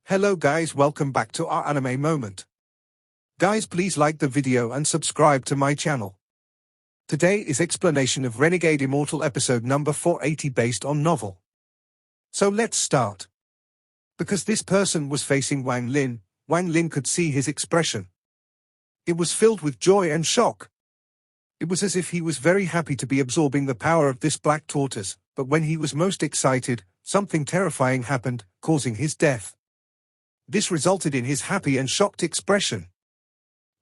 Hello guys, welcome back to our anime moment. Guys, please like the video and subscribe to my channel. Today is explanation of Renegade Immortal episode number 480 based on novel. So let's start. Because this person was facing Wang Lin could see his expression. It was filled with joy and shock. It was as if he was very happy to be absorbing the power of this black tortoise, but when he was most excited, something terrifying happened, causing his death. This resulted in his happy and shocked expression.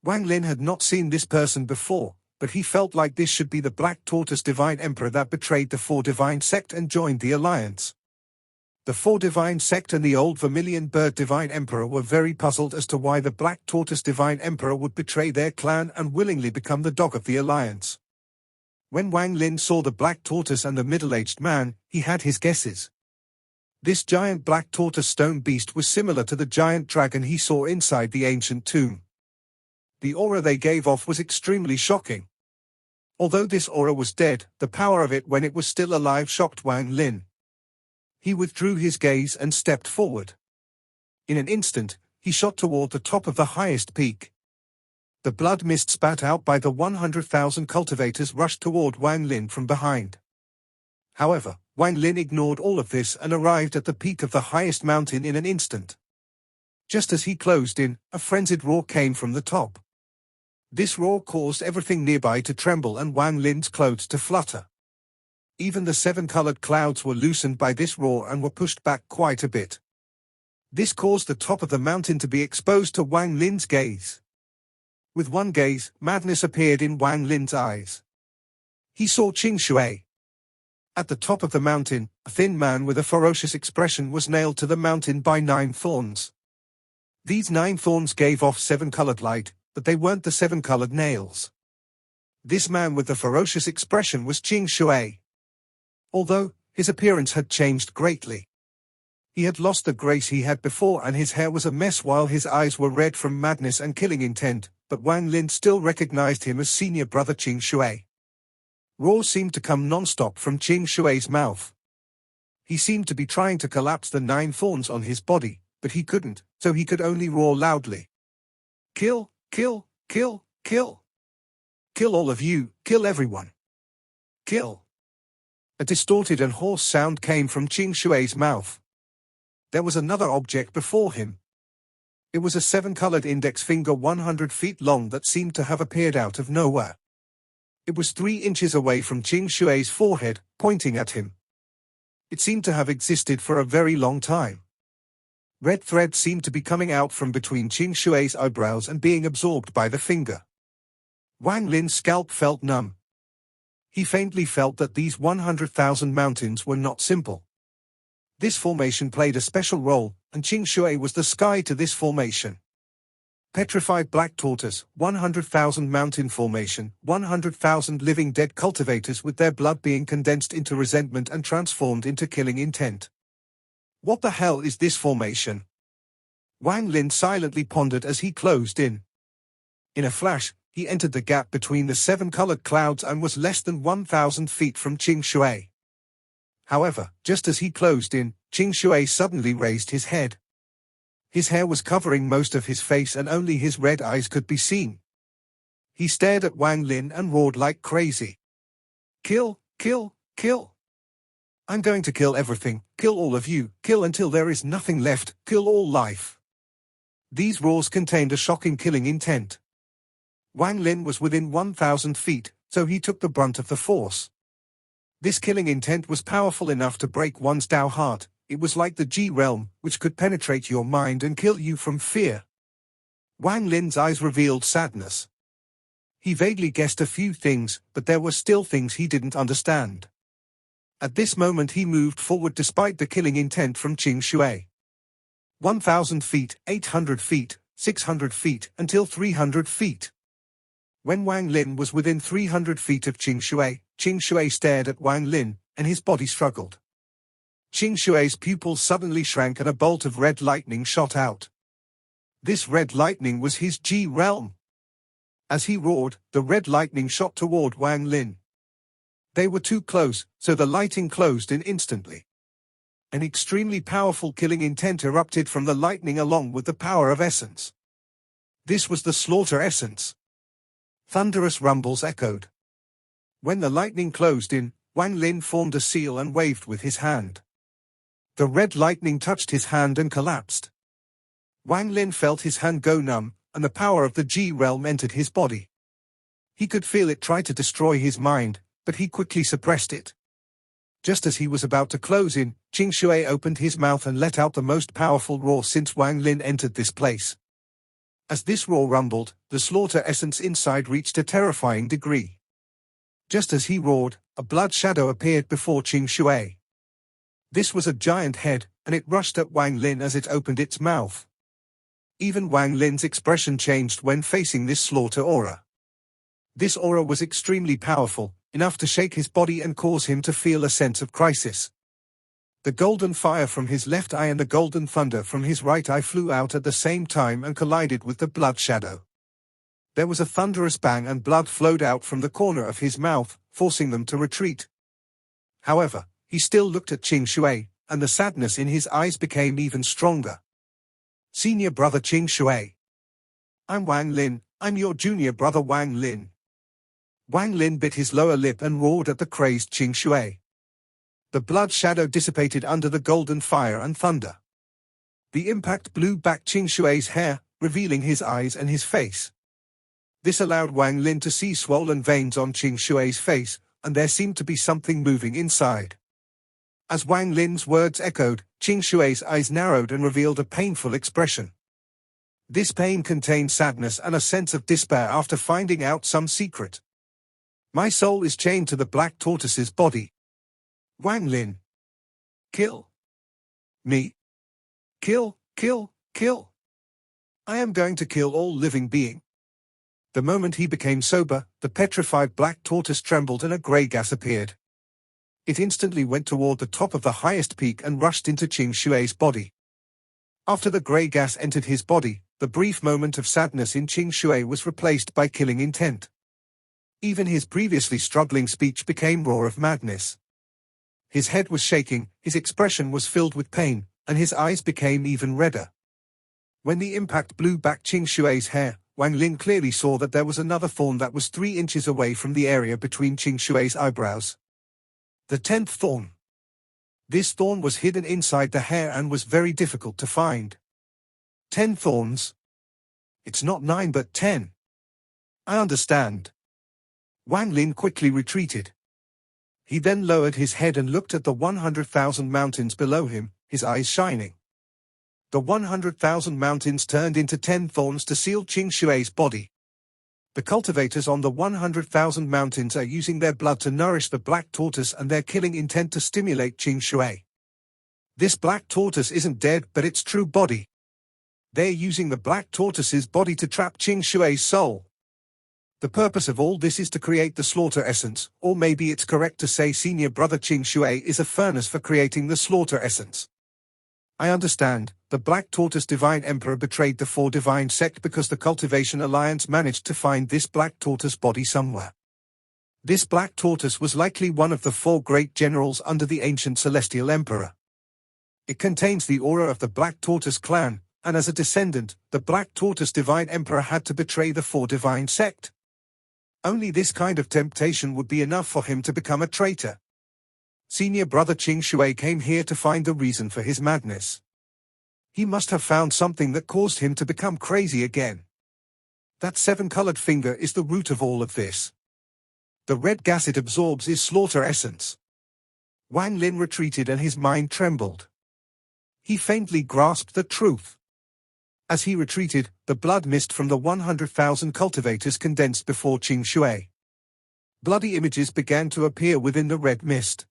Wang Lin had not seen this person before, but he felt like this should be the Black Tortoise Divine Emperor that betrayed the Four Divine Sect and joined the alliance. The Four Divine Sect and the Old Vermilion Bird Divine Emperor were very puzzled as to why the Black Tortoise Divine Emperor would betray their clan and willingly become the dog of the alliance. When Wang Lin saw the Black Tortoise and the middle-aged man, he had his guesses. This giant black tortoise stone beast was similar to the giant dragon he saw inside the ancient tomb. The aura they gave off was extremely shocking. Although this aura was dead, the power of it when it was still alive shocked Wang Lin. He withdrew his gaze and stepped forward. In an instant, he shot toward the top of the highest peak. The blood mist spat out by the 100,000 cultivators rushed toward Wang Lin from behind. However, Wang Lin ignored all of this and arrived at the peak of the highest mountain in an instant. Just as he closed in, a frenzied roar came from the top. This roar caused everything nearby to tremble and Wang Lin's clothes to flutter. Even the seven-colored clouds were loosened by this roar and were pushed back quite a bit. This caused the top of the mountain to be exposed to Wang Lin's gaze. With one gaze, madness appeared in Wang Lin's eyes. He saw Ching Shuer. At the top of the mountain, a thin man with a ferocious expression was nailed to the mountain by 9 thorns. These 9 thorns gave off 7-colored light, but they weren't the 7-colored nails. This man with the ferocious expression was Ching Shuer. Although, his appearance had changed greatly. He had lost the grace he had before and his hair was a mess while his eyes were red from madness and killing intent, but Wang Lin still recognized him as senior brother Ching Shuer. Roars seemed to come non-stop from Ching Shuer's mouth. He seemed to be trying to collapse the 9 thorns on his body, but he couldn't, so he could only roar loudly. Kill, kill, kill, kill. Kill all of you, kill everyone. Kill. A distorted and hoarse sound came from Ching Shuer's mouth. There was another object before him. It was a 7-colored index finger 100 feet long that seemed to have appeared out of nowhere. It was 3 inches away from Ching Shuer's forehead, pointing at him. It seemed to have existed for a very long time. Red threads seemed to be coming out from between Ching Shuer's eyebrows and being absorbed by the finger. Wang Lin's scalp felt numb. He faintly felt that these 100,000 mountains were not simple. This formation played a special role, and Ching Shuer was the sky to this formation. Petrified black tortoise, 100,000 mountain formation, 100,000 living dead cultivators with their blood being condensed into resentment and transformed into killing intent. What the hell is this formation? Wang Lin silently pondered as he closed in. In a flash, he entered the gap between the 7-colored clouds and was less than 1,000 feet from Ching Shuer. However, just as he closed in, Ching Shuer suddenly raised his head. His hair was covering most of his face and only his red eyes could be seen. He stared at Wang Lin and roared like crazy. Kill, kill, kill. I'm going to kill everything, kill all of you, kill until there is nothing left, kill all life. These roars contained a shocking killing intent. Wang Lin was within 1,000 feet, so he took the brunt of the force. This killing intent was powerful enough to break one's Tao heart. It was like the G realm, which could penetrate your mind and kill you from fear. Wang Lin's eyes revealed sadness. He vaguely guessed a few things, but there were still things he didn't understand. At this moment he moved forward despite the killing intent from Ching Shuer. 1,000 feet, 800 feet, 600 feet, until 300 feet. When Wang Lin was within 300 feet of Ching Shuer stared at Wang Lin, and his body struggled. Ching Shuer's pupils suddenly shrank and a bolt of red lightning shot out. This red lightning was his G realm. As he roared, the red lightning shot toward Wang Lin. They were too close, so the lighting closed in instantly. An extremely powerful killing intent erupted from the lightning along with the power of essence. This was the slaughter essence. Thunderous rumbles echoed. When the lightning closed in, Wang Lin formed a seal and waved with his hand. The red lightning touched his hand and collapsed. Wang Lin felt his hand go numb, and the power of the G realm entered his body. He could feel it try to destroy his mind, but he quickly suppressed it. Just as he was about to close in, Ching Shuer opened his mouth and let out the most powerful roar since Wang Lin entered this place. As this roar rumbled, the slaughter essence inside reached a terrifying degree. Just as he roared, a blood shadow appeared before Ching Shuer. This was a giant head, and it rushed at Wang Lin as it opened its mouth. Even Wang Lin's expression changed when facing this slaughter aura. This aura was extremely powerful, enough to shake his body and cause him to feel a sense of crisis. The golden fire from his left eye and the golden thunder from his right eye flew out at the same time and collided with the blood shadow. There was a thunderous bang and blood flowed out from the corner of his mouth, forcing them to retreat. However, he still looked at Ching Shuer, and the sadness in his eyes became even stronger. Senior brother Ching Shuer. I'm Wang Lin, I'm your junior brother Wang Lin. Wang Lin bit his lower lip and roared at the crazed Ching Shuer. The blood shadow dissipated under the golden fire and thunder. The impact blew back Ching Shuer's hair, revealing his eyes and his face. This allowed Wang Lin to see swollen veins on Ching Shuer's face, and there seemed to be something moving inside. As Wang Lin's words echoed, Ching Shuer's eyes narrowed and revealed a painful expression. This pain contained sadness and a sense of despair after finding out some secret. My soul is chained to the black tortoise's body. Wang Lin. Kill. Me. Kill, kill, kill. I am going to kill all living being. The moment he became sober, the petrified black tortoise trembled and a grey gas appeared. It instantly went toward the top of the highest peak and rushed into Ching Shuer's body. After the grey gas entered his body, the brief moment of sadness in Ching Shuer was replaced by killing intent. Even his previously struggling speech became roar of madness. His head was shaking, his expression was filled with pain, and his eyes became even redder. When the impact blew back Ching Shuer's hair, Wang Lin clearly saw that there was another thorn that was 3 inches away from the area between Ching Shuer's eyebrows. The 10th thorn. This thorn was hidden inside the hair and was very difficult to find. 10 thorns? It's not 9 but 10. I understand. Wang Lin quickly retreated. He then lowered his head and looked at the 100,000 mountains below him, his eyes shining. The 100,000 mountains turned into 10 thorns to seal Ching Shuer's body. The cultivators on the 100,000 mountains are using their blood to nourish the black tortoise and their killing intent to stimulate Ching Shuer. This black tortoise isn't dead but its true body. They're using the black tortoise's body to trap Ching Shuer's soul. The purpose of all this is to create the slaughter essence, or maybe it's correct to say senior brother Ching Shuer is a furnace for creating the slaughter essence. I understand, the Black Tortoise Divine Emperor betrayed the 4 divine sect because the Cultivation Alliance managed to find this Black Tortoise body somewhere. This Black Tortoise was likely one of the 4 great generals under the ancient Celestial Emperor. It contains the aura of the Black Tortoise clan, and as a descendant, the Black Tortoise Divine Emperor had to betray the 4 divine sect. Only this kind of temptation would be enough for him to become a traitor. Senior brother Ching Shuer came here to find the reason for his madness. He must have found something that caused him to become crazy again. That 7-colored finger is the root of all of this. The red gas it absorbs is slaughter essence. Wang Lin retreated and his mind trembled. He faintly grasped the truth. As he retreated, the blood mist from the 100,000 cultivators condensed before Ching Shuer. Bloody images began to appear within the red mist.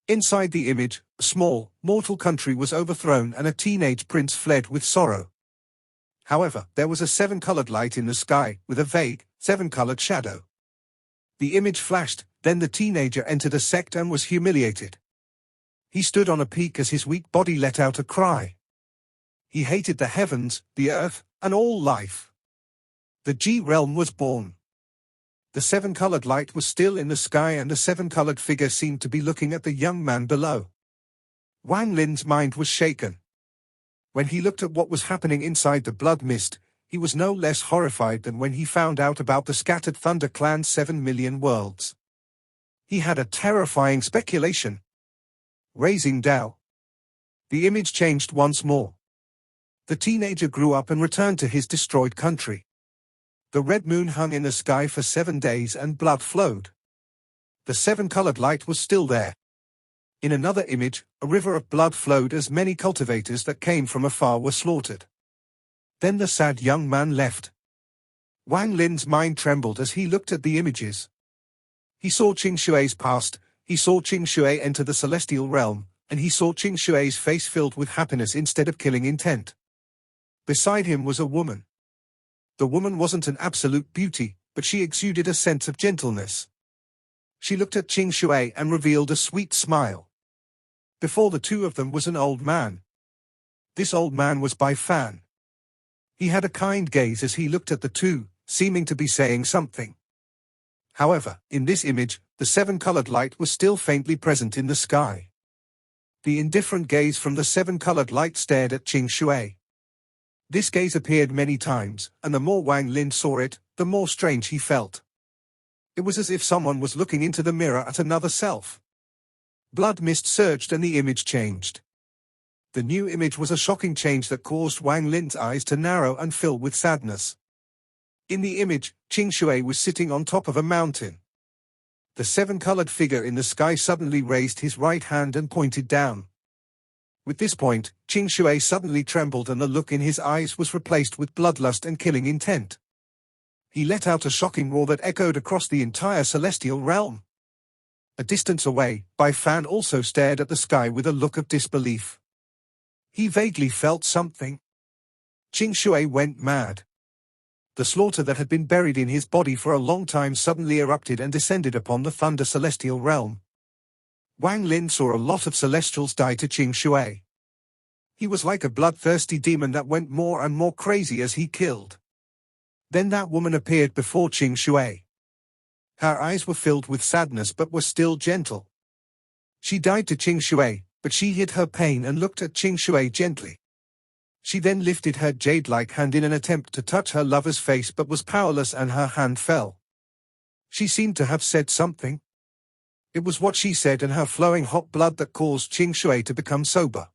Inside the image, a small, mortal country was overthrown and a teenage prince fled with sorrow. However, there was a 7-colored light in the sky, with a vague, 7-colored shadow. The image flashed, then the teenager entered a sect and was humiliated. He stood on a peak as his weak body let out a cry. He hated the heavens, the earth, and all life. The G-realm was born. The 7-colored light was still in the sky and the 7-colored figure seemed to be looking at the young man below. Wang Lin's mind was shaken. When he looked at what was happening inside the blood mist, he was no less horrified than when he found out about the scattered Thunder Clan's 7 million worlds. He had a terrifying speculation. Raising Dao. The image changed once more. The teenager grew up and returned to his destroyed country. The red moon hung in the sky for 7 days and blood flowed. The 7-colored light was still there. In another image, a river of blood flowed as many cultivators that came from afar were slaughtered. Then the sad young man left. Wang Lin's mind trembled as he looked at the images. He saw Ching Shuer's past, he saw Ching Shuer enter the celestial realm, and he saw Ching Shuer's face filled with happiness instead of killing intent. Beside him was a woman. The woman wasn't an absolute beauty, but she exuded a sense of gentleness. She looked at Ching Shuer and revealed a sweet smile. Before the two of them was an old man. This old man was Bai Fan. He had a kind gaze as he looked at the two, seeming to be saying something. However, in this image, the 7-colored light was still faintly present in the sky. The indifferent gaze from the 7-colored light stared at Ching Shuer. This gaze appeared many times, and the more Wang Lin saw it, the more strange he felt. It was as if someone was looking into the mirror at another self. Blood mist surged and the image changed. The new image was a shocking change that caused Wang Lin's eyes to narrow and fill with sadness. In the image, Ching Shuer was sitting on top of a mountain. The 7-colored figure in the sky suddenly raised his right hand and pointed down. With this point, Ching Shuer suddenly trembled and the look in his eyes was replaced with bloodlust and killing intent. He let out a shocking roar that echoed across the entire celestial realm. A distance away, Bai Fan also stared at the sky with a look of disbelief. He vaguely felt something. Ching Shuer went mad. The slaughter that had been buried in his body for a long time suddenly erupted and descended upon the Thunder Celestial Realm. Wang Lin saw a lot of celestials die to Ching Shuer. He was like a bloodthirsty demon that went more and more crazy as he killed. Then that woman appeared before Ching Shuer. Her eyes were filled with sadness but were still gentle. She died to Ching Shuer, but she hid her pain and looked at Ching Shuer gently. She then lifted her jade-like hand in an attempt to touch her lover's face but was powerless and her hand fell. She seemed to have said something. It was what she said and her flowing hot blood that caused Ching Shuer to become sober.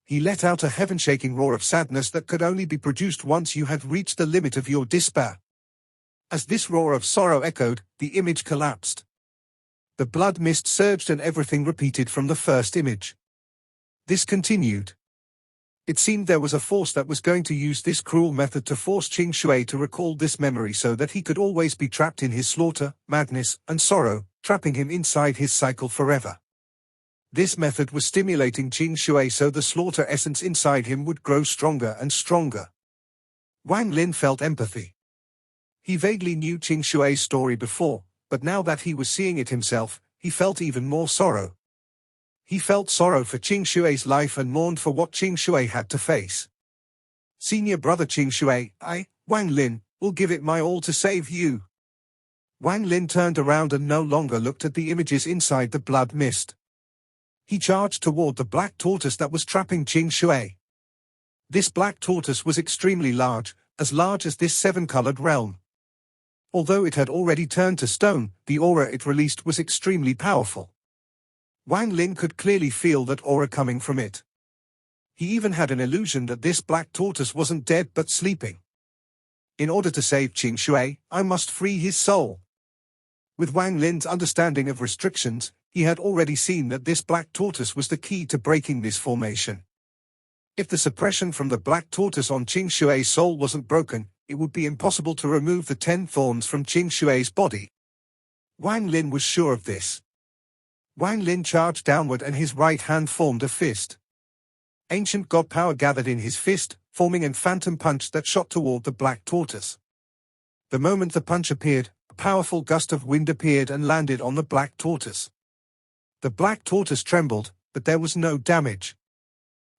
He let out a heaven-shaking roar of sadness that could only be produced once you had reached the limit of your despair. As this roar of sorrow echoed, the image collapsed. The blood mist surged and everything repeated from the first image. This continued. It seemed there was a force that was going to use this cruel method to force Ching Shuer to recall this memory so that he could always be trapped in his slaughter, madness, and sorrow, trapping him inside his cycle forever. This method was stimulating Ching Shuer so the slaughter essence inside him would grow stronger and stronger. Wang Lin felt empathy. He vaguely knew Ching Shuer's story before, but now that he was seeing it himself, he felt even more sorrow. He felt sorrow for Ching Shuer's life and mourned for what Ching Shuer had to face. Senior brother Ching Shuer, Wang Lin, will give it my all to save you. Wang Lin turned around and no longer looked at the images inside the blood mist. He charged toward the black tortoise that was trapping Ching Shuer. This black tortoise was extremely large as this 7-colored realm. Although it had already turned to stone, the aura it released was extremely powerful. Wang Lin could clearly feel that aura coming from it. He even had an illusion that this black tortoise wasn't dead but sleeping. In order to save Ching Shuer, I must free his soul. With Wang Lin's understanding of restrictions, he had already seen that this black tortoise was the key to breaking this formation. If the suppression from the black tortoise on Ching Shuer's soul wasn't broken, it would be impossible to remove the 10 thorns from Ching Shuer's body. Wang Lin was sure of this. Wang Lin charged downward and his right hand formed a fist. Ancient god power gathered in his fist, forming a phantom punch that shot toward the black tortoise. The moment the punch appeared, a powerful gust of wind appeared and landed on the black tortoise. The black tortoise trembled, but there was no damage.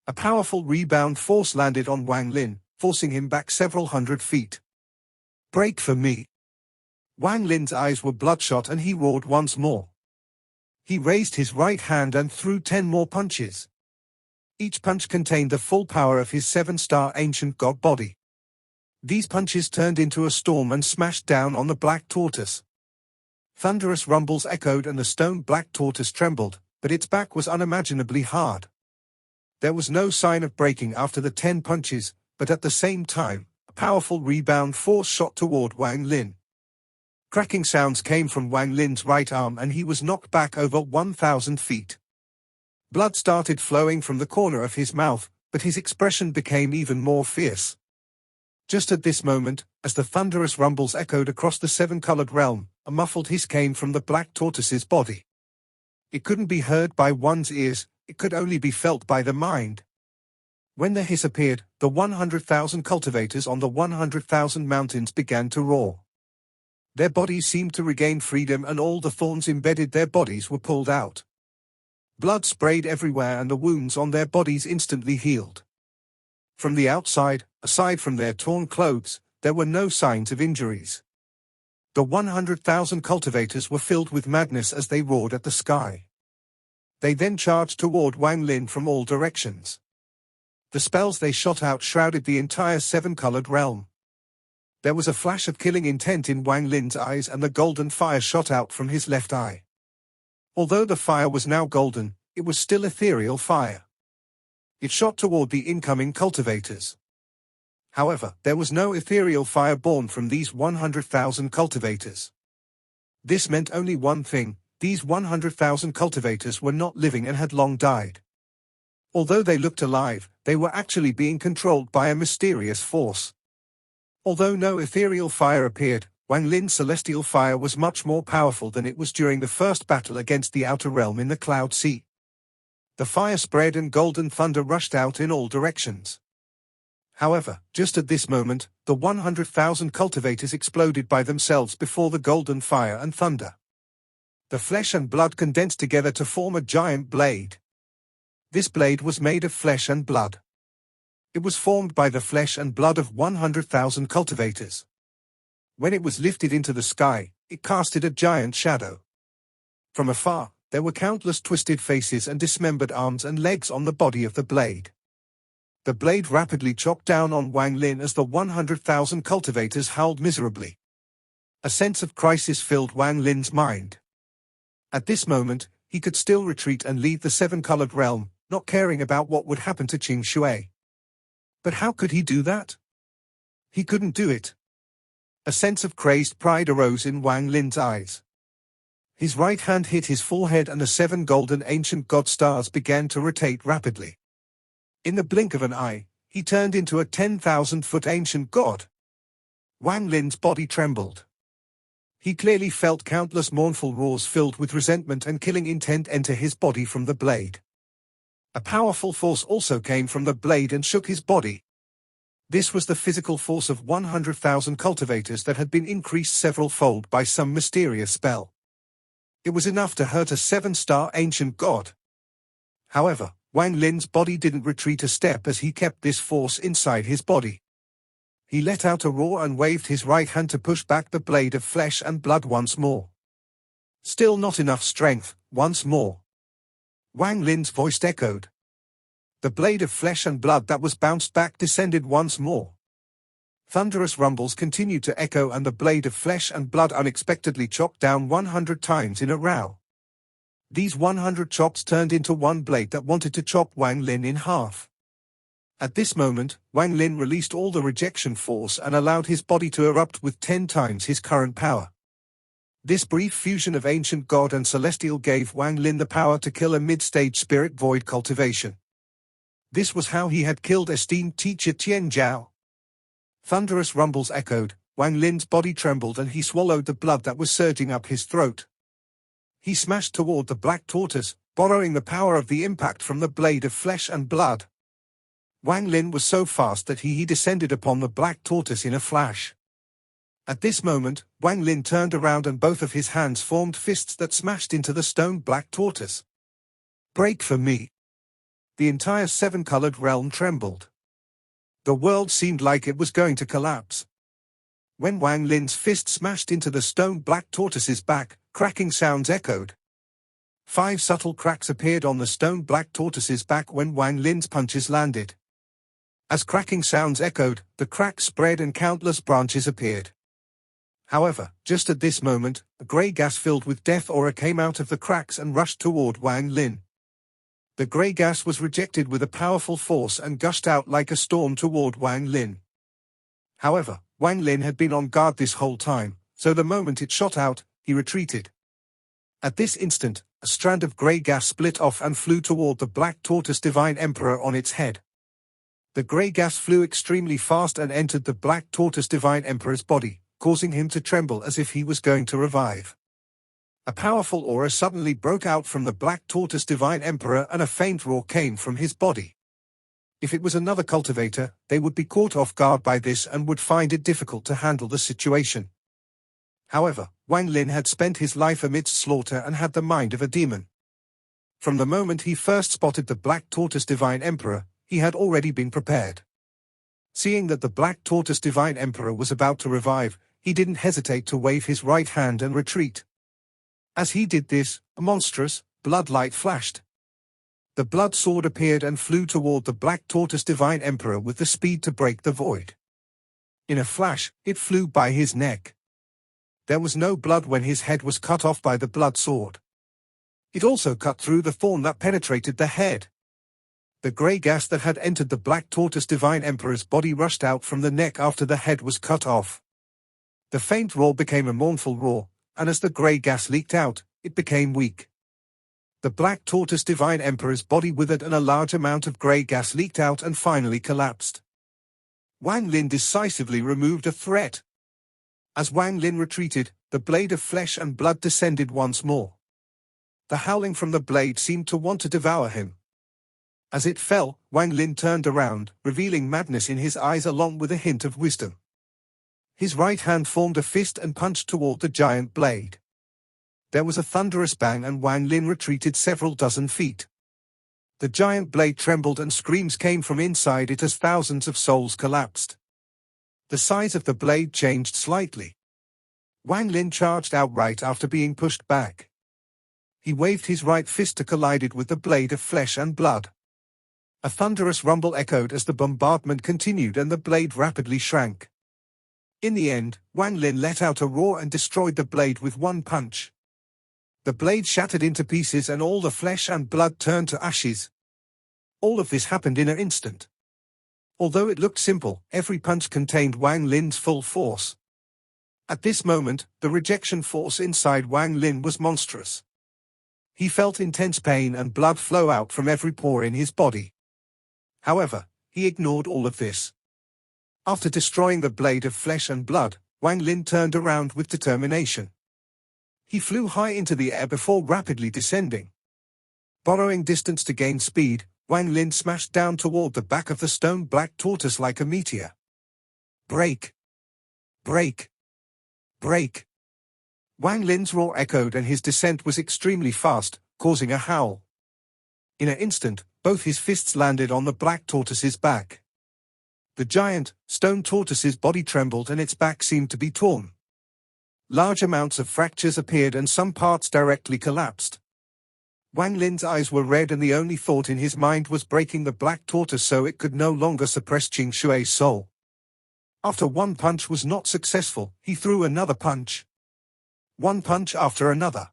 A powerful rebound force landed on Wang Lin, forcing him back several hundred feet. Break for me. Wang Lin's eyes were bloodshot and he roared once more. He raised his right hand and threw 10 more punches. Each punch contained the full power of his 7-star ancient god body. These punches turned into a storm and smashed down on the black tortoise. Thunderous rumbles echoed and the stone black tortoise trembled, but its back was unimaginably hard. There was no sign of breaking after the 10 punches, but at the same time, a powerful rebound force shot toward Wang Lin. Cracking sounds came from Wang Lin's right arm and he was knocked back over 1,000 feet. Blood started flowing from the corner of his mouth, but his expression became even more fierce. Just at this moment, as the thunderous rumbles echoed across the 7-colored realm, a muffled hiss came from the black tortoise's body. It couldn't be heard by one's ears, it could only be felt by the mind. When the hiss appeared, the 100,000 cultivators on the 100,000 mountains began to roar. Their bodies seemed to regain freedom and all the thorns embedded their bodies were pulled out. Blood sprayed everywhere and the wounds on their bodies instantly healed. From the outside, aside from their torn clothes, there were no signs of injuries. The 100,000 cultivators were filled with madness as they roared at the sky. They then charged toward Wang Lin from all directions. The spells they shot out shrouded the entire 7-colored realm. There was a flash of killing intent in Wang Lin's eyes and the golden fire shot out from his left eye. Although the fire was now golden, it was still ethereal fire. It shot toward the incoming cultivators. However, there was no ethereal fire born from these 100,000 cultivators. This meant only one thing: these 100,000 cultivators were not living and had long died. Although they looked alive, they were actually being controlled by a mysterious force. Although no ethereal fire appeared, Wang Lin's celestial fire was much more powerful than it was during the first battle against the outer realm in the Cloud Sea. The fire spread and golden thunder rushed out in all directions. However, just at this moment, the 100,000 cultivators exploded by themselves before the golden fire and thunder. The flesh and blood condensed together to form a giant blade. This blade was made of flesh and blood. It was formed by the flesh and blood of 100,000 cultivators. When it was lifted into the sky, it casted a giant shadow. From afar, there were countless twisted faces and dismembered arms and legs on the body of the blade. The blade rapidly chopped down on Wang Lin as the 100,000 cultivators howled miserably. A sense of crisis filled Wang Lin's mind. At this moment, he could still retreat and leave the 7-colored realm, not caring about what would happen to Ching Shuer. But how could he do that? He couldn't do it. A sense of crazed pride arose in Wang Lin's eyes. His right hand hit his forehead and the 7 golden ancient god stars began to rotate rapidly. In the blink of an eye, he turned into a 10,000-foot ancient god. Wang Lin's body trembled. He clearly felt countless mournful roars filled with resentment and killing intent enter his body from the blade. A powerful force also came from the blade and shook his body. This was the physical force of 100,000 cultivators that had been increased several-fold by some mysterious spell. It was enough to hurt a 7-star ancient god. However, Wang Lin's body didn't retreat a step as he kept this force inside his body. He let out a roar and waved his right hand to push back the blade of flesh and blood once more. Still not enough strength, once more. Wang Lin's voice echoed. The blade of flesh and blood that was bounced back descended once more. Thunderous rumbles continued to echo and the blade of flesh and blood unexpectedly chopped down 100 times in a row. These 100 chops turned into one blade that wanted to chop Wang Lin in half. At this moment, Wang Lin released all the rejection force and allowed his body to erupt with 10 times his current power. This brief fusion of ancient god and celestial gave Wang Lin the power to kill a mid-stage spirit void cultivation. This was how he had killed esteemed teacher Tian Zhao. Thunderous rumbles echoed, Wang Lin's body trembled and he swallowed the blood that was surging up his throat. He smashed toward the black tortoise, borrowing the power of the impact from the blade of flesh and blood. Wang Lin was so fast that he descended upon the black tortoise in a flash. At this moment, Wang Lin turned around and both of his hands formed fists that smashed into the stone black tortoise. Break for me. The entire 7-colored realm trembled. The world seemed like it was going to collapse. When Wang Lin's fist smashed into the stone black tortoise's back, cracking sounds echoed. 5 subtle cracks appeared on the stone black tortoise's back when Wang Lin's punches landed. As cracking sounds echoed, the cracks spread and countless branches appeared. However, just at this moment, a grey gas filled with death aura came out of the cracks and rushed toward Wang Lin. The grey gas was rejected with a powerful force and gushed out like a storm toward Wang Lin. However, Wang Lin had been on guard this whole time, so the moment it shot out, he retreated. At this instant, a strand of grey gas split off and flew toward the black tortoise divine emperor on its head. The grey gas flew extremely fast and entered the black tortoise divine emperor's body, causing him to tremble as if he was going to revive. A powerful aura suddenly broke out from the black tortoise divine emperor and a faint roar came from his body. If it was another cultivator, they would be caught off guard by this and would find it difficult to handle the situation. However, Wang Lin had spent his life amidst slaughter and had the mind of a demon. From the moment he first spotted the black tortoise divine emperor, he had already been prepared. Seeing that the black tortoise divine emperor was about to revive, he didn't hesitate to wave his right hand and retreat. As he did this, a monstrous blood light flashed. The blood sword appeared and flew toward the black tortoise divine emperor with the speed to break the void. In a flash, it flew by his neck. There was no blood when his head was cut off by the blood sword. It also cut through the thorn that penetrated the head. The grey gas that had entered the black tortoise divine emperor's body rushed out from the neck after the head was cut off. The faint roar became a mournful roar, and as the grey gas leaked out, it became weak. The black tortoise divine emperor's body withered and a large amount of grey gas leaked out and finally collapsed. Wang Lin decisively removed a threat. As Wang Lin retreated, the blade of flesh and blood descended once more. The howling from the blade seemed to want to devour him. As it fell, Wang Lin turned around, revealing madness in his eyes along with a hint of wisdom. His right hand formed a fist and punched toward the giant blade. There was a thunderous bang and Wang Lin retreated several dozen feet. The giant blade trembled and screams came from inside it as thousands of souls collapsed. The size of the blade changed slightly. Wang Lin charged outright after being pushed back. He waved his right fist to collide it with the blade of flesh and blood. A thunderous rumble echoed as the bombardment continued and the blade rapidly shrank. In the end, Wang Lin let out a roar and destroyed the blade with one punch. The blade shattered into pieces and all the flesh and blood turned to ashes. All of this happened in an instant. Although it looked simple, every punch contained Wang Lin's full force. At this moment, the rejection force inside Wang Lin was monstrous. He felt intense pain and blood flow out from every pore in his body. However, he ignored all of this. After destroying the blade of flesh and blood, Wang Lin turned around with determination. He flew high into the air before rapidly descending. Borrowing distance to gain speed, Wang Lin smashed down toward the back of the stone black tortoise like a meteor. Break! Break! Break! Wang Lin's roar echoed and his descent was extremely fast, causing a howl. In an instant, both his fists landed on the black tortoise's back. The giant, stone tortoise's body trembled and its back seemed to be torn. Large amounts of fractures appeared and some parts directly collapsed. Wang Lin's eyes were red and the only thought in his mind was breaking the black tortoise so it could no longer suppress Ching Shuer's soul. After one punch was not successful, he threw another punch. One punch after another.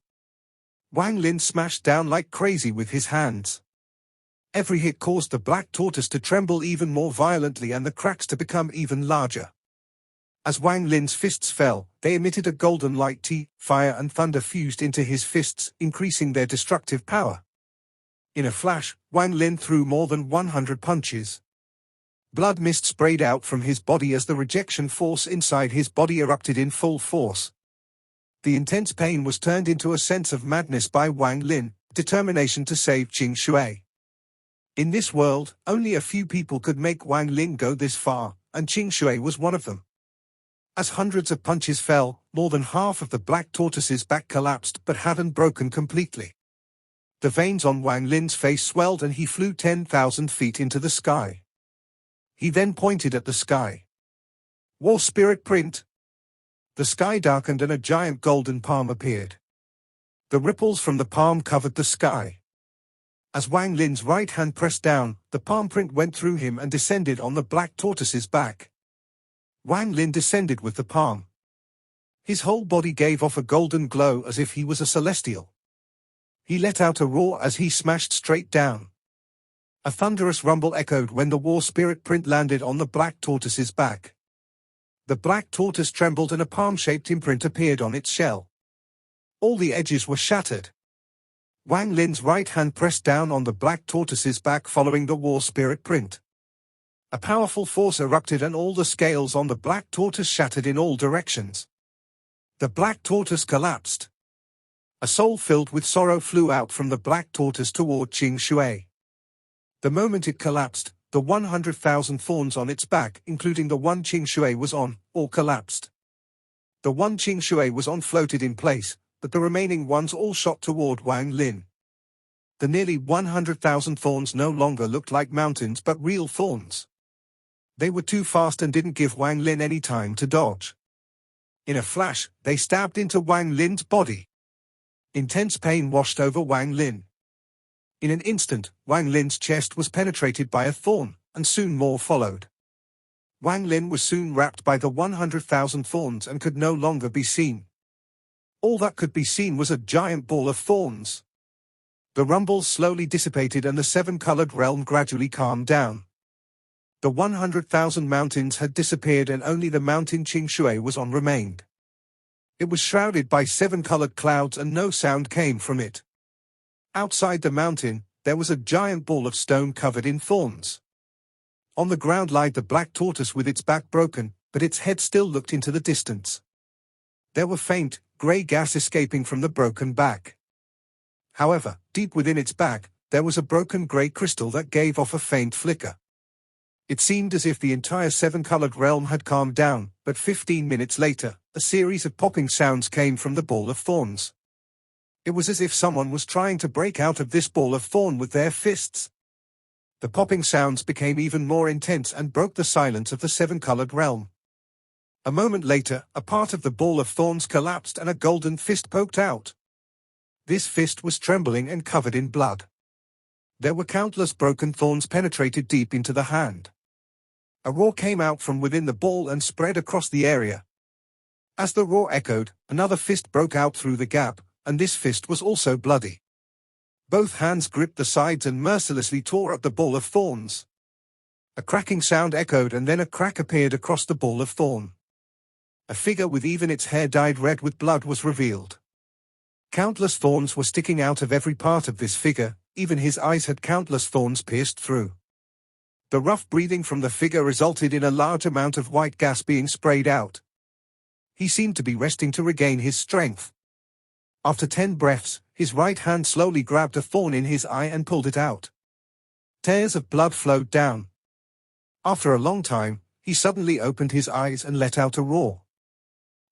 Wang Lin smashed down like crazy with his hands. Every hit caused the black tortoise to tremble even more violently and the cracks to become even larger. As Wang Lin's fists fell, they emitted a golden light. Fire and thunder fused into his fists, increasing their destructive power. In a flash, Wang Lin threw more than 100 punches. Blood mist sprayed out from his body as the rejection force inside his body erupted in full force. The intense pain was turned into a sense of madness by Wang Lin, determination to save Ching Shuer. In this world, only a few people could make Wang Lin go this far, and Ching Shuer was one of them. As hundreds of punches fell, more than half of the black tortoise's back collapsed but hadn't broken completely. The veins on Wang Lin's face swelled and he flew 10,000 feet into the sky. He then pointed at the sky. War Spirit Print. The sky darkened and a giant golden palm appeared. The ripples from the palm covered the sky. As Wang Lin's right hand pressed down, the palm print went through him and descended on the black tortoise's back. Wang Lin descended with the palm. His whole body gave off a golden glow as if he was a celestial. He let out a roar as he smashed straight down. A thunderous rumble echoed when the war spirit print landed on the black tortoise's back. The black tortoise trembled and a palm-shaped imprint appeared on its shell. All the edges were shattered. Wang Lin's right hand pressed down on the black tortoise's back following the war spirit print. A powerful force erupted and all the scales on the black tortoise shattered in all directions. The black tortoise collapsed. A soul filled with sorrow flew out from the black tortoise toward Ching Shuer. The moment it collapsed, the 100,000 thorns on its back, including the one Ching Shuer was on, all collapsed. The one Ching Shuer was on floated in place, but the remaining ones all shot toward Wang Lin. The nearly 100,000 thorns no longer looked like mountains but real thorns. They were too fast and didn't give Wang Lin any time to dodge. In a flash, they stabbed into Wang Lin's body. Intense pain washed over Wang Lin. In an instant, Wang Lin's chest was penetrated by a thorn, and soon more followed. Wang Lin was soon wrapped by the 100,000 thorns and could no longer be seen. All that could be seen was a giant ball of thorns. The rumbles slowly dissipated and the seven-colored realm gradually calmed down. The 100,000 mountains had disappeared and only the mountain Ching Shuer was on remained. It was shrouded by seven-colored clouds and no sound came from it. Outside the mountain, there was a giant ball of stone covered in thorns. On the ground lay the black tortoise with its back broken, but its head still looked into the distance. There were faint, grey gas escaping from the broken back. However, deep within its back, there was a broken grey crystal that gave off a faint flicker. It seemed as if the entire seven-colored realm had calmed down, but 15 minutes later, a series of popping sounds came from the ball of thorns. It was as if someone was trying to break out of this ball of thorn with their fists. The popping sounds became even more intense and broke the silence of the seven-colored realm. A moment later, a part of the ball of thorns collapsed and a golden fist poked out. This fist was trembling and covered in blood. There were countless broken thorns penetrated deep into the hand. A roar came out from within the ball and spread across the area. As the roar echoed, another fist broke out through the gap, and this fist was also bloody. Both hands gripped the sides and mercilessly tore at the ball of thorns. A cracking sound echoed and then a crack appeared across the ball of thorn. A figure with even its hair dyed red with blood was revealed. Countless thorns were sticking out of every part of this figure, even his eyes had countless thorns pierced through. The rough breathing from the figure resulted in a large amount of white gas being sprayed out. He seemed to be resting to regain his strength. After 10 breaths, his right hand slowly grabbed a thorn in his eye and pulled it out. Tears of blood flowed down. After a long time, he suddenly opened his eyes and let out a roar.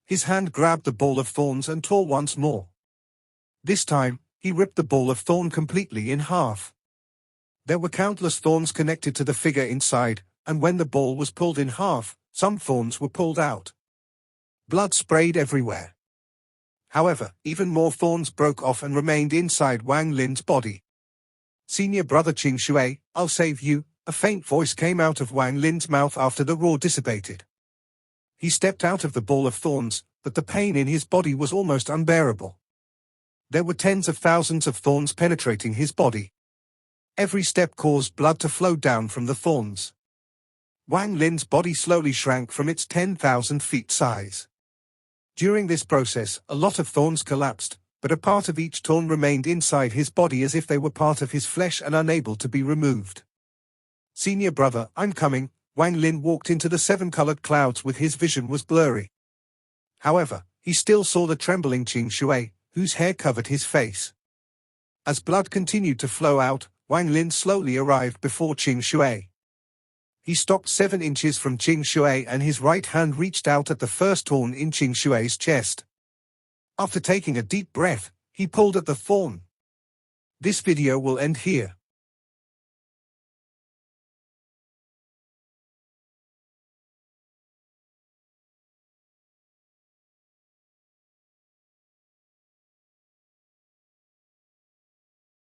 His hand grabbed the ball of thorns and tore once more. This time, he ripped the ball of thorn completely in half. There were countless thorns connected to the figure inside, and when the ball was pulled in half, some thorns were pulled out. Blood sprayed everywhere. However, even more thorns broke off and remained inside Wang Lin's body. "Senior brother Ching Shuer, I'll save you," a faint voice came out of Wang Lin's mouth after the roar dissipated. He stepped out of the ball of thorns, but the pain in his body was almost unbearable. There were tens of thousands of thorns penetrating his body. Every step caused blood to flow down from the thorns. Wang Lin's body slowly shrank from its 10,000 feet size. During this process, a lot of thorns collapsed, but a part of each thorn remained inside his body as if they were part of his flesh and unable to be removed. "Senior brother, I'm coming." Wang Lin walked into the seven-colored clouds with his vision was blurry. However, he still saw the trembling Ching Shuer, whose hair covered his face. As blood continued to flow out, Wang Lin slowly arrived before Ching Shuer. He stopped 7 inches from Ching Shuer and his right hand reached out at the first thorn in Ching Shuer's chest. After taking a deep breath, he pulled at the thorn. This video will end here.